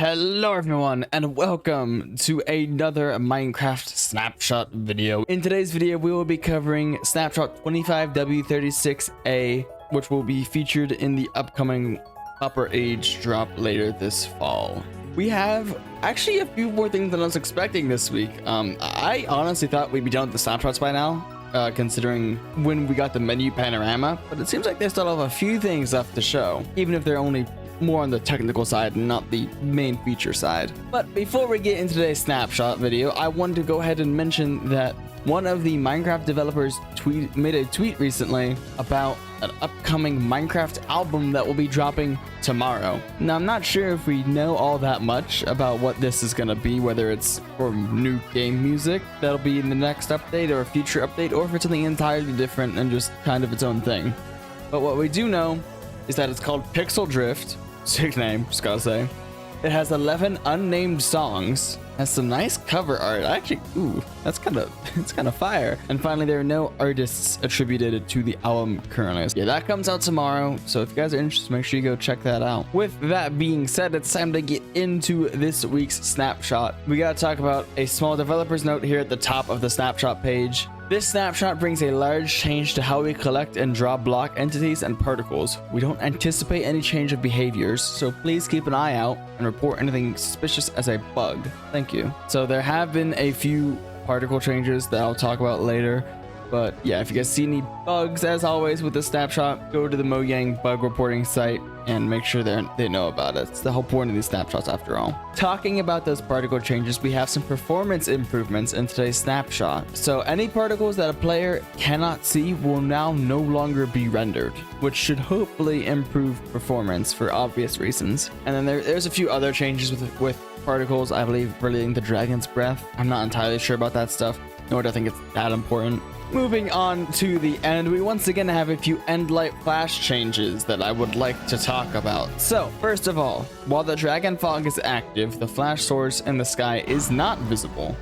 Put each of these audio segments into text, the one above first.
Hello everyone and welcome to another Minecraft Snapshot video. In today's video we will be covering Snapshot 25W36A, which will be featured in the upcoming Upper Age drop later this fall. We have actually a few more things than I was expecting this week. I honestly thought we'd be done with the snapshots by now, considering when we got the menu panorama, but it seems like they still have a few things left to show, even if they're only more on the technical side and not the main feature side. But before we get into today's snapshot video, I wanted to go ahead and mention that one of the Minecraft developers made a tweet recently about an upcoming Minecraft album that will be dropping tomorrow. Now, I'm not sure if we know all that much about what this is going to be, whether it's for new game music that'll be in the next update or a future update, or if it's something entirely different and just kind of its own thing. But what we do know is that it's called Pixel Drift. Sick name, just gotta say. It has 11 unnamed songs, has some nice cover art. Actually, ooh, it's kind of fire. And finally, there are no artists attributed to the album currently. Yeah, that comes out tomorrow, so if you guys are interested, make sure you go check that out. With that being said, it's time to get into this week's snapshot. We gotta talk about a small developer's note here at the top of the snapshot page. This snapshot brings a large change to how we collect and draw block entities and particles. We don't anticipate any change of behaviors, so please keep an eye out and report anything suspicious as a bug. Thank you. So there have been a few particle changes that I'll talk about later, but yeah, if you guys see any bugs, as always with the snapshot, go to the Mojang bug reporting site and make sure they know about it. It's the whole point of these snapshots after all. Talking about those particle changes, we have some performance improvements in today's snapshot. So any particles that a player cannot see will now no longer be rendered, which should hopefully improve performance for obvious reasons. And then there's a few other changes with particles, I believe relating to Dragon's Breath. I'm not entirely sure about that stuff, nor do I think it's that important. Moving on to the end, we once again have a few end light flash changes that I would like to talk about. So, first of all, while the dragon fog is active, the flash source in the sky is not visible,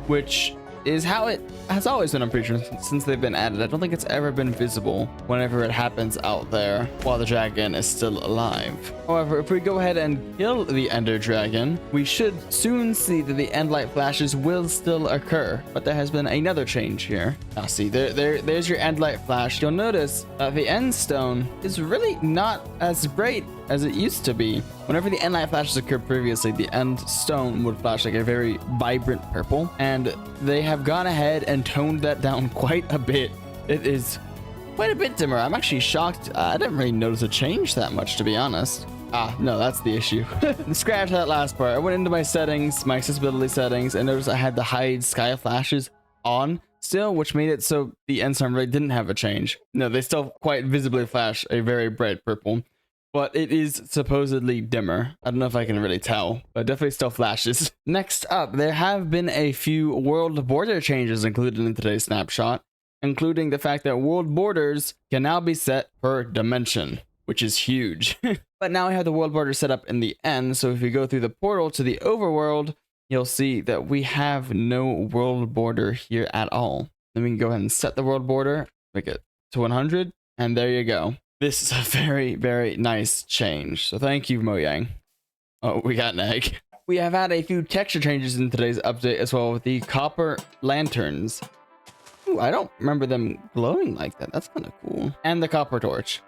which is how it has always been, I'm pretty sure, since they've been added. I don't think it's ever been visible whenever it happens out there while the dragon is still alive. However, if we go ahead and kill the ender dragon, we should soon see that the end light flashes will still occur, but there has been another change here. Now see, there's your end light flash. You'll notice that the end stone is really not as bright as it used to be. Whenever the end light flashes occurred previously, the end stone would flash like a very vibrant purple, and they have gone ahead and toned that down quite a bit. It is quite a bit dimmer. I'm actually shocked. I didn't really notice a change that much, to be honest. No, that's the issue. Scratch that last part. I went into my settings, my accessibility settings, and noticed I had the hide sky flashes on still, which made it so the end stone really didn't have a change. No, they still quite visibly flash a very bright purple, but it is supposedly dimmer. I don't know if I can really tell, but it definitely still flashes. Next up, there have been a few world border changes included in today's snapshot, including the fact that world borders can now be set per dimension, which is huge. But now we have the world border set up in the end, so if you go through the portal to the overworld, you'll see that we have no world border here at all. Then we can go ahead and set the world border, make it to 100, and there you go. This is a very, very nice change. So thank you, Mojang. Oh, we got an egg. We have had a few texture changes in today's update as well with the copper lanterns. Ooh, I don't remember them glowing like that. That's kind of cool. And the copper torch.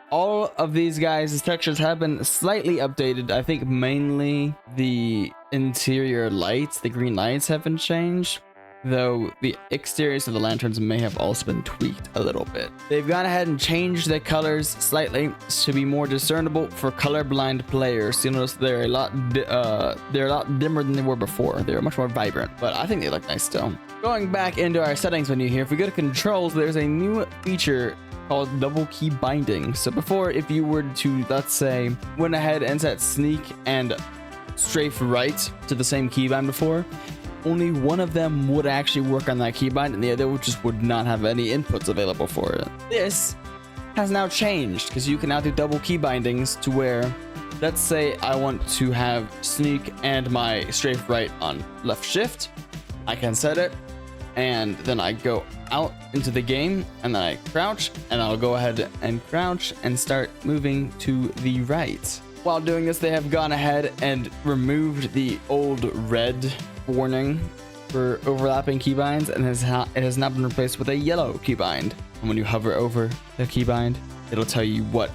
All of these guys' textures have been slightly updated. I think mainly the interior lights, the green lights have been changed, though the exteriors of the lanterns may have also been tweaked a little bit. They've gone ahead and changed the colors slightly to be more discernible for colorblind players. You'll notice they're a lot dimmer than they were before. They're much more vibrant, but I think they look nice still. Going back into our settings menu here, if we go to controls, there's a new feature called double key binding. So before, if you were to, let's say, went ahead and set sneak and strafe right to the same keybind before, only one of them would actually work on that keybind and the other just would not have any inputs available for it. This has now changed because you can now do double key bindings to where, let's say I want to have sneak and my strafe right on left shift. I can set it and then I go out into the game and then I crouch and I'll go ahead and crouch and start moving to the right. While doing this, they have gone ahead and removed the old red warning for overlapping keybinds, and it has now been replaced with a yellow keybind. And when you hover over the keybind, it'll tell you what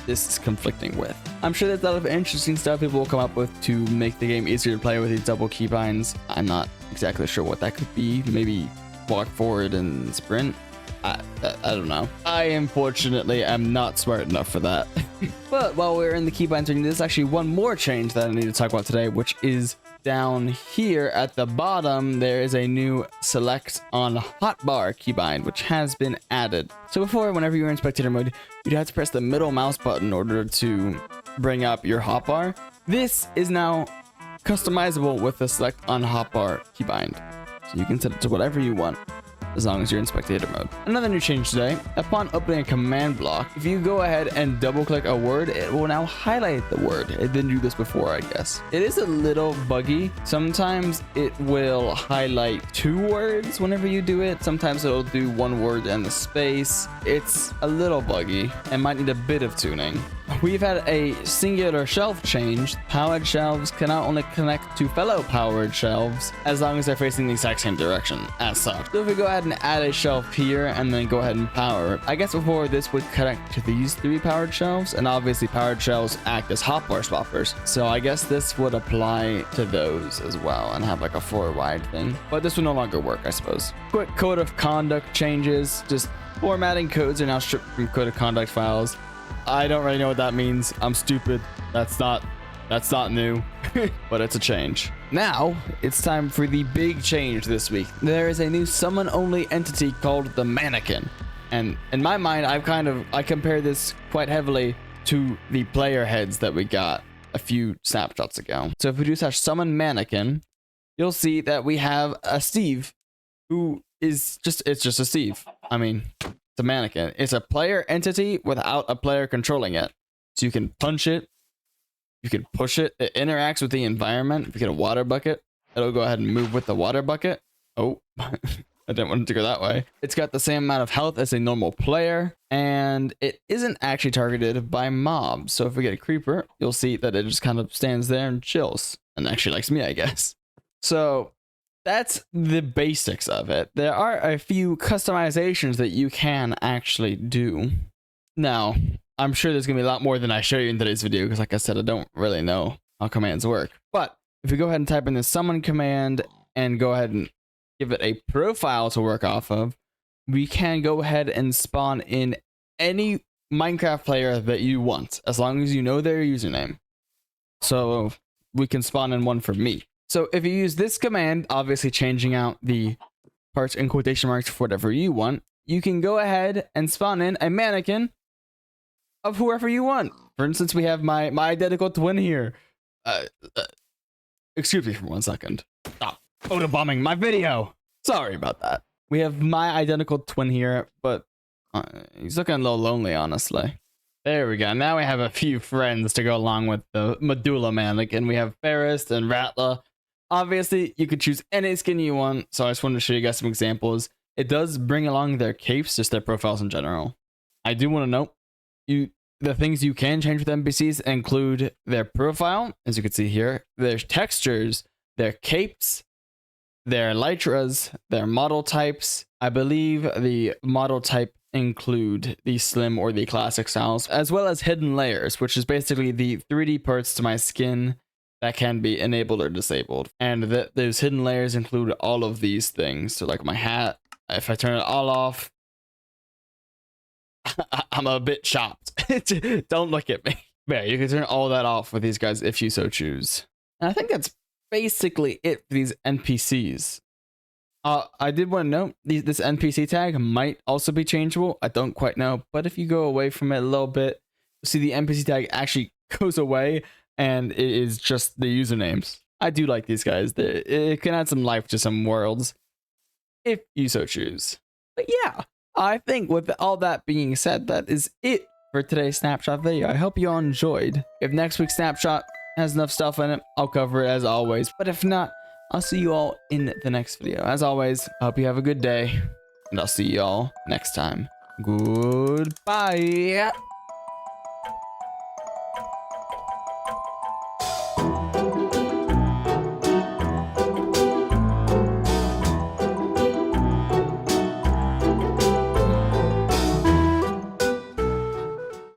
this is conflicting with. I'm sure there's a lot of interesting stuff people will come up with to make the game easier to play with these double keybinds. I'm not exactly sure what that could be. Maybe walk forward and sprint. I don't know. I unfortunately am not smart enough for that. But while we're in the keybinds, there's actually one more change that I need to talk about today, which is down here at the bottom. There is a new select on hotbar keybind, which has been added. So before, whenever you were in spectator mode, you'd have to press the middle mouse button in order to bring up your hotbar. This is now customizable with the select on hotbar keybind. So you can set it to whatever you want, as long as you're in spectator mode. Another new change today, upon opening a command block, if you go ahead and double click a word, it will now highlight the word. It didn't do this before, I guess. It is a little buggy. Sometimes it will highlight 2 words whenever you do it. Sometimes it'll do 1 word and the space. It's a little buggy and might need a bit of tuning. We've had a singular shelf change. Powered shelves can now only connect to fellow powered shelves as long as they're facing the exact same direction as such. So if we go ahead and add a shelf here and then go ahead and power, I guess before this would connect to these 3 powered shelves, and obviously powered shelves act as hotbar swappers. So I guess this would apply to those as well and have like a 4 wide thing, but this will no longer work, I suppose. Quick code of conduct changes. Just formatting codes are now stripped from code of conduct files. I don't really know what that means. I'm stupid. That's not new, but it's a change. Now it's time for the big change this week. There is a new summon only entity called the mannequin. And in my mind, I compare this quite heavily to the player heads that we got a few snapshots ago. So if we do /summon mannequin, you'll see that we have a Steve who is it's just a Steve. I mean, it's a mannequin. It's a player entity without a player controlling it. So you can punch it, you can push it, it interacts with the environment. If you get a water bucket, it'll go ahead and move with the water bucket. Oh, I didn't want it to go that way. It's got the same amount of health as a normal player, and it isn't actually targeted by mobs. So if we get a creeper, you'll see that it just kind of stands there and chills, and actually likes me, I guess. So that's the basics of it. There are a few customizations that you can actually do. Now, I'm sure there's going to be a lot more than I show you in today's video, because like I said, I don't really know how commands work. But if we go ahead and type in the summon command and go ahead and give it a profile to work off of, we can go ahead and spawn in any Minecraft player that you want, as long as you know their username. So we can spawn in one for me. So if you use this command, obviously changing out the parts in quotation marks for whatever you want, you can go ahead and spawn in a mannequin of whoever you want. For instance, we have my identical twin here. Excuse me for 1 second. Stop photobombing my video. Sorry about that. We have my identical twin here, but he's looking a little lonely, honestly. There we go. Now we have a few friends to go along with the Medulla mannequin. We have Ferris and Rattler. Obviously, you could choose any skin you want, so I just wanted to show you guys some examples. It does bring along their capes, just their profiles in general. I do want to note, the things you can change with NPCs include their profile, as you can see here, their textures, their capes, their elytras, their model types. I believe the model type include the slim or the classic styles, as well as hidden layers, which is basically the 3D parts to my skin that can be enabled or disabled. And those hidden layers include all of these things. So like my hat, if I turn it all off, I'm a bit chopped. Don't look at me. Yeah, you can turn all that off with these guys if you so choose. And I think that's basically it for these NPCs. I did want to note, this NPC tag might also be changeable. I don't quite know, but if you go away from it a little bit, you'll see the NPC tag actually goes away, and it is just the usernames. I do like these guys. It can add some life to some worlds, if you so choose. But yeah, I think with all that being said, that is it for today's snapshot video. I hope you all enjoyed. If next week's snapshot has enough stuff in it, I'll cover it as always. But if not, I'll see you all in the next video. As always, I hope you have a good day, and I'll see you all next time. Goodbye.